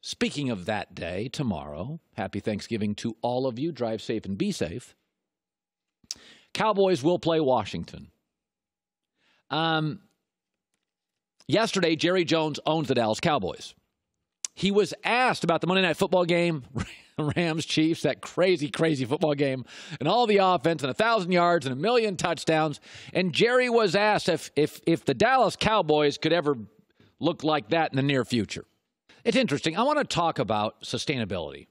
Speaking of that day, tomorrow, happy Thanksgiving to all of you. Drive safe and be safe. Cowboys will play Washington. Yesterday, Jerry Jones owns the Dallas Cowboys. He was asked about the Monday Night Football game, Rams-Chiefs, that crazy, crazy football game, and all the offense and 1,000 yards and 1,000,000 touchdowns. And Jerry was asked if the Dallas Cowboys could ever look like that in the near future. It's interesting. I want to talk about sustainability.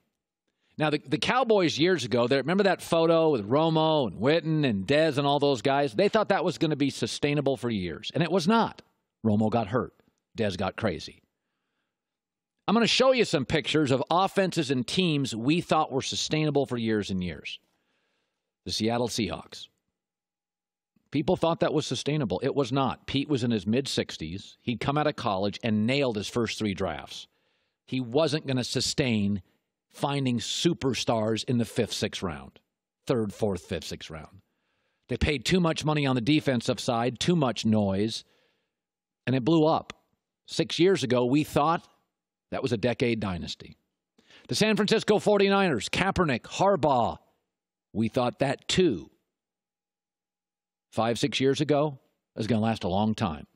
Now, the Cowboys years ago, remember that photo with Romo and Witten and Dez and all those guys? They thought that was going to be sustainable for years, and it was not. Romo got hurt. Dez got crazy. I'm going to show you some pictures of offenses and teams we thought were sustainable for years and years. The Seattle Seahawks. People thought that was sustainable. It was not. Pete was in his mid-60s. He'd come out of college and nailed his first 3 drafts. He wasn't going to sustain finding superstars in the 5th, 6th round. 3rd, 4th, 5th, 6th round. They paid too much money on the defensive side, too much noise, and it blew up. 6 years ago, we thought that was a decade dynasty. The San Francisco 49ers, Kaepernick, Harbaugh, we thought that too. 5, 6 years ago, it was going to last a long time.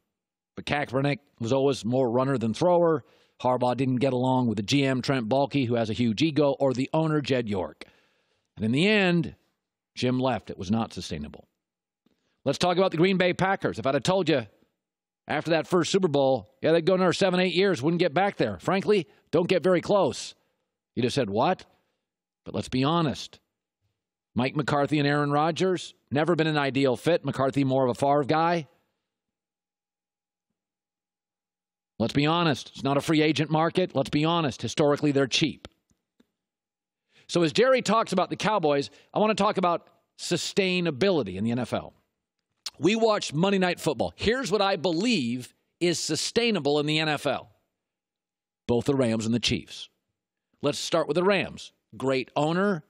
But Kaepernick was always more runner than thrower. Harbaugh didn't get along with the GM, Trent Baalke, who has a huge ego, or the owner, Jed York. And in the end, Jim left. It was not sustainable. Let's talk about the Green Bay Packers. If I'd have told you after that first Super Bowl, yeah, they'd go another 7, 8 years, wouldn't get back there. Frankly, don't get very close. You'd have said, what? But let's be honest. Mike McCarthy and Aaron Rodgers, never been an ideal fit. McCarthy more of a Favre guy. Let's be honest. It's not a free agent market. Let's be honest. Historically, they're cheap. So as Jerry talks about the Cowboys, I want to talk about sustainability in the NFL. We watched Monday Night Football. Here's what I believe is sustainable in the NFL. Both the Rams and the Chiefs. Let's start with the Rams. Great owner,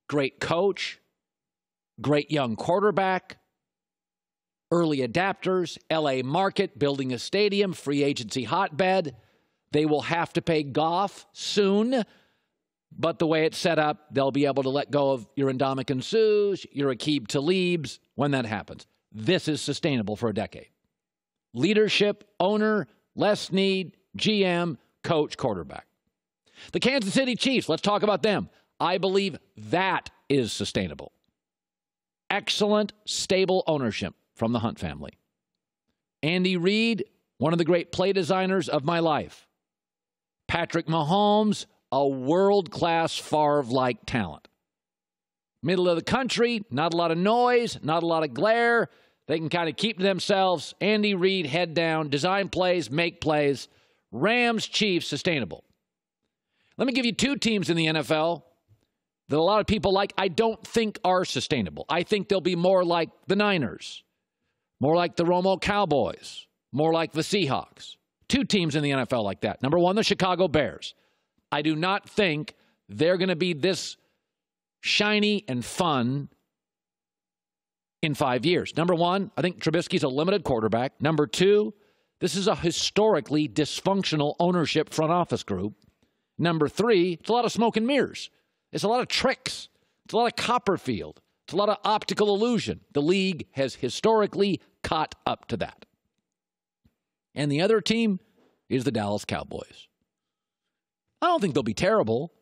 great coach, great young quarterback, early adapters, L.A. market, building a stadium, free agency hotbed. They will have to pay Goff soon. But the way it's set up, they'll be able to let go of your Ndamukong Suhs, your Aqib Talibs when that happens. This is sustainable for a decade. Leadership, owner, less need, GM, coach, quarterback. The Kansas City Chiefs, let's talk about them. I believe that is sustainable. Excellent, stable ownership from the Hunt family. Andy Reid, one of the great play designers of my life. Patrick Mahomes, a world-class Favre-like talent. Middle of the country, not a lot of noise, not a lot of glare. They can kind of keep to themselves. Andy Reid, head down, design plays, make plays. Rams, Chiefs, sustainable. Let me give you 2 teams in the NFL that a lot of people like I don't think are sustainable. I think they'll be more like the Niners, more like the Romo Cowboys, more like the Seahawks. 2 teams in the NFL like that. Number 1, the Chicago Bears. I do not think they're going to be this shiny and fun in 5 years. Number 1, I think Trubisky's a limited quarterback. Number 2, this is a historically dysfunctional ownership front office group. Number 3, it's a lot of smoke and mirrors. It's a lot of tricks. It's a lot of Copperfield. It's a lot of optical illusion. The league has historically caught up to that. And the other team is the Dallas Cowboys. I don't think they'll be terrible,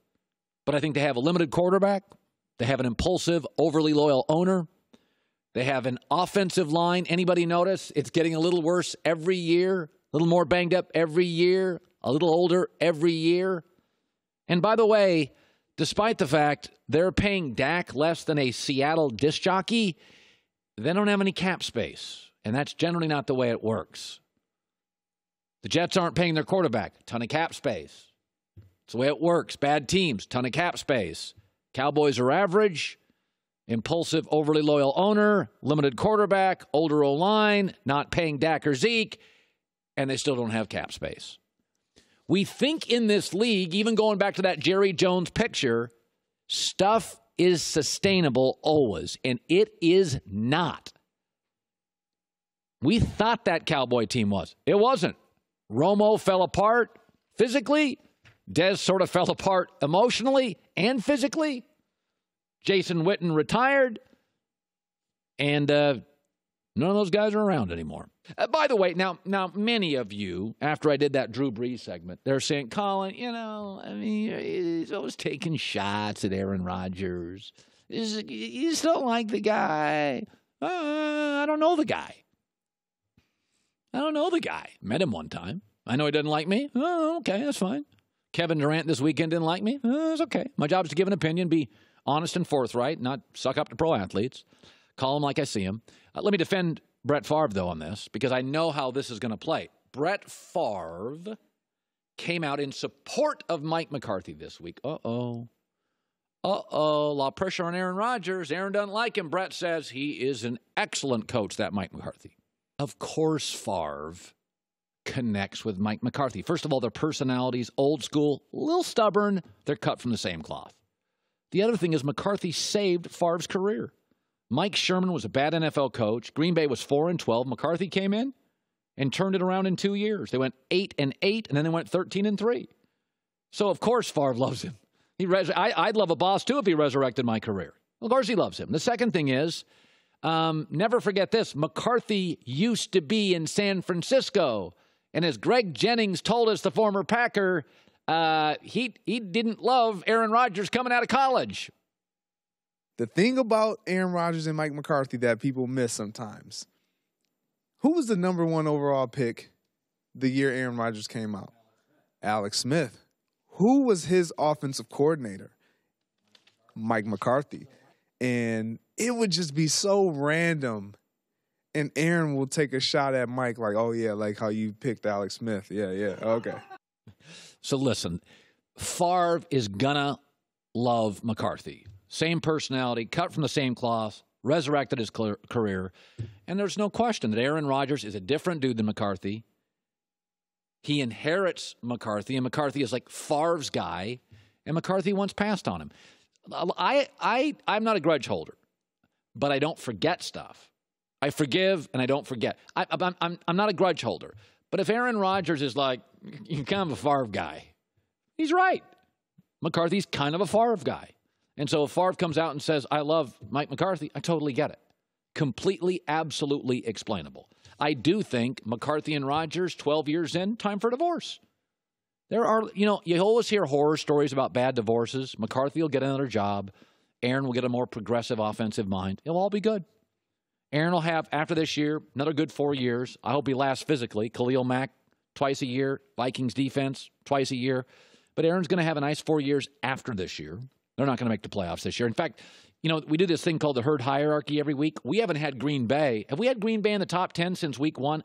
but I think they have a limited quarterback. They have an impulsive, overly loyal owner. They have an offensive line. Anybody notice? It's getting a little worse every year, a little more banged up every year, a little older every year. And by the way, despite the fact they're paying Dak less than a Seattle disc jockey, they don't have any cap space. And that's generally not the way it works. The Jets aren't paying their quarterback. Ton of cap space. It's the way it works. Bad teams, ton of cap space. Cowboys are average. Impulsive, overly loyal owner, limited quarterback, older O-line, not paying Dak or Zeke, and they still don't have cap space. We think in this league, even going back to that Jerry Jones picture, stuff is sustainable always, and it is not. We thought that Cowboy team was. It wasn't. Romo fell apart physically. Dez sort of fell apart emotionally and physically. Jason Witten retired. And none of those guys are around anymore. By the way, now many of you, after I did that Drew Brees segment, they're saying, Colin, he's always taking shots at Aaron Rodgers. You just don't like the guy. I don't know the guy. Met him one time. I know he doesn't like me. Oh, okay, that's fine. Kevin Durant this weekend didn't like me. It's okay. My job is to give an opinion, be honest and forthright, not suck up to pro athletes. Call them like I see them. Let me defend Brett Favre, though, on this, because I know how this is going to play. Brett Favre came out in support of Mike McCarthy this week. A lot of pressure on Aaron Rodgers. Aaron doesn't like him. Brett says he is an excellent coach, that Mike McCarthy. Of course, Favre connects with Mike McCarthy. First of all, their personalities, old school, a little stubborn. They're cut from the same cloth. The other thing is McCarthy saved Favre's career. Mike Sherman was a bad NFL coach. Green Bay was 4-12. McCarthy came in and turned it around in 2 years. They went 8-8, and then they went 13-3. So, of course, Favre loves him. I'd love a boss, too, if he resurrected my career. Of course he loves him. The second thing is, never forget this, McCarthy used to be in San Francisco. And as Greg Jennings told us, the former Packer, he didn't love Aaron Rodgers coming out of college. The thing about Aaron Rodgers and Mike McCarthy that people miss sometimes, who was the number 1 overall pick the year Aaron Rodgers came out? Alex Smith. Who was his offensive coordinator? Mike McCarthy. And it would just be so random. And Aaron will take a shot at Mike like, oh, yeah, like how you picked Alex Smith. Yeah, okay. So listen, Favre is going to love McCarthy. Same personality, cut from the same cloth, resurrected his career. And there's no question that Aaron Rodgers is a different dude than McCarthy. He inherits McCarthy, and McCarthy is like Favre's guy, and McCarthy once passed on him. I'm not a grudge holder, but I don't forget stuff. I forgive, and I don't forget. I'm not a grudge holder. But if Aaron Rodgers is like, you're kind of a Favre guy, he's right. McCarthy's kind of a Favre guy. And so if Favre comes out and says, I love Mike McCarthy, I totally get it. Completely, absolutely explainable. I do think McCarthy and Rodgers, 12 years in, time for divorce. There are, you always hear horror stories about bad divorces. McCarthy will get another job. Aaron will get a more progressive offensive mind. It'll all be good. Aaron will have, after this year, another good 4 years. I hope he lasts physically. Khalil Mack, twice a year. Vikings defense, twice a year. But Aaron's going to have a nice 4 years after this year. They're not going to make the playoffs this year. In fact, we do this thing called the herd hierarchy every week. We haven't had Green Bay. Have we had Green Bay in the top 10 since week 1?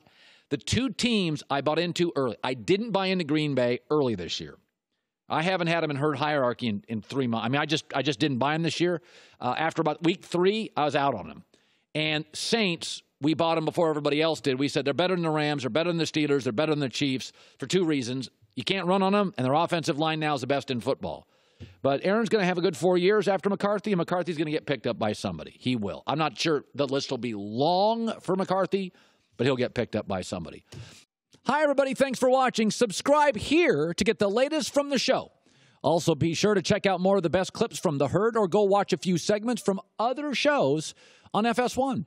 The 2 teams I bought into early. I didn't buy into Green Bay early this year. I haven't had them in herd hierarchy in 3 months. I mean, I just didn't buy them this year. After about week 3, I was out on them. And Saints, we bought them before everybody else did. We said they're better than the Rams, they're better than the Steelers, they're better than the Chiefs for 2 reasons. You can't run on them, and their offensive line now is the best in football. But Aaron's going to have a good 4 years after McCarthy, and McCarthy's going to get picked up by somebody. He will. I'm not sure the list will be long for McCarthy, but he'll get picked up by somebody. Hi, everybody. Thanks for watching. Subscribe here to get the latest from the show. Also, be sure to check out more of the best clips from The Herd or go watch a few segments from other shows on FS1.